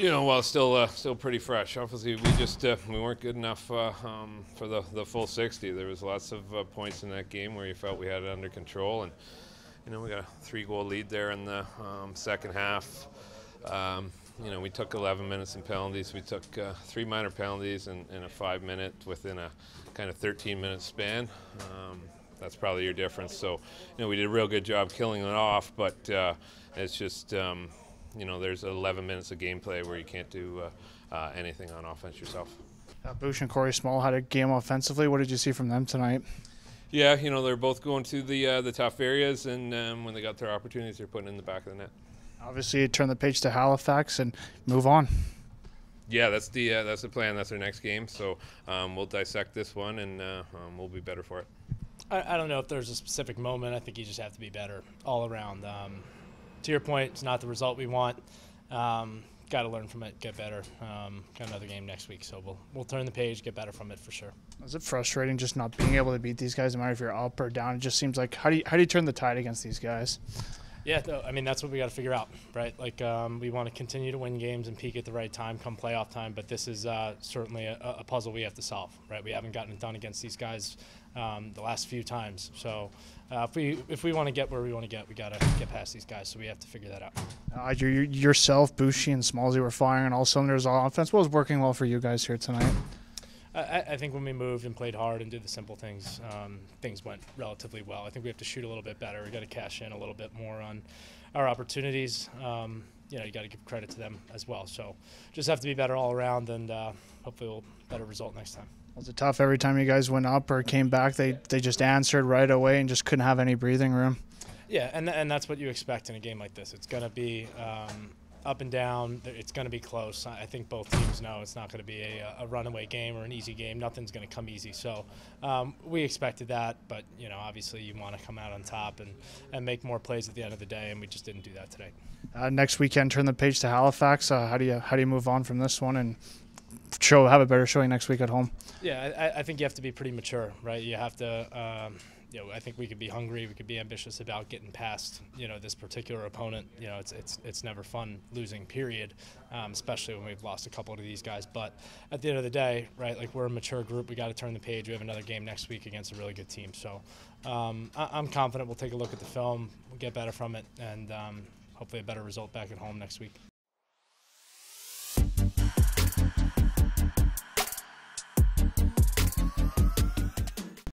Well, still pretty fresh. Obviously, we weren't good enough for the full 60. There was lots of points in that game where you felt we had it under control, and we got a 3-goal lead there in the second half. We took 11 minutes in penalties. We took 3 minor penalties in a 5-minute within a kind of 13-minute span. That's probably your difference. So, we did a real good job killing it off, but it's just. There's 11 minutes of gameplay where you can't do anything on offense yourself. Bush and Corey Small had a game offensively. What did you see from them tonight? Yeah, they're both going to the tough areas, and when they got their opportunities, they're putting it in the back of the net. Obviously, you turn the page to Halifax and move on. Yeah, that's the plan. That's our next game. So we'll dissect this one, and we'll be better for it. I don't know if there's a specific moment. I think you just have to be better all around. To your point, it's not the result we want. Got to learn from it, get better. Got another game next week, so we'll turn the page, get better from it for sure. Is it frustrating just not being able to beat these guys, no matter if you're up or down? It just seems like how do you turn the tide against these guys? Yeah, that's what we got to figure out, right? We want to continue to win games and peak at the right time come playoff time, but this is certainly a puzzle we have to solve, right? We haven't gotten it done against these guys the last few times. So if we want to get where we want to get, we got to get past these guys, so we have to figure that out. Yourself, Boucher, and Smallsy were firing on all cylinders on offense. What was working well for you guys here tonight? I think when we moved and played hard and did the simple things, things went relatively well. I think we have to shoot a little bit better. We got to cash in a little bit more on our opportunities. You got to give credit to them as well. So just have to be better all around, and hopefully we'll better result next time. Was it tough every time you guys went up or came back? They just answered right away and just couldn't have any breathing room. Yeah, and that's what you expect in a game like this. It's going to be up and down. It's going to be close. I think both teams know it's not going to be a runaway game or an easy game. Nothing's going to come easy. So we expected that, but obviously you want to come out on top and make more plays at the end of the day, and we just didn't do that today. Next weekend, turn the page to Halifax. How do you move on from this one and have a better showing next week at home? Yeah, I think you have to be pretty mature, right? You have to. I think we could be hungry. We could be ambitious about getting past, this particular opponent. It's never fun losing, period, especially when we've lost a couple of these guys. But at the end of the day, right, we're a mature group. We got to turn the page. We have another game next week against a really good team. So I'm confident we'll take a look at the film, we'll get better from it, and hopefully a better result back at home next week.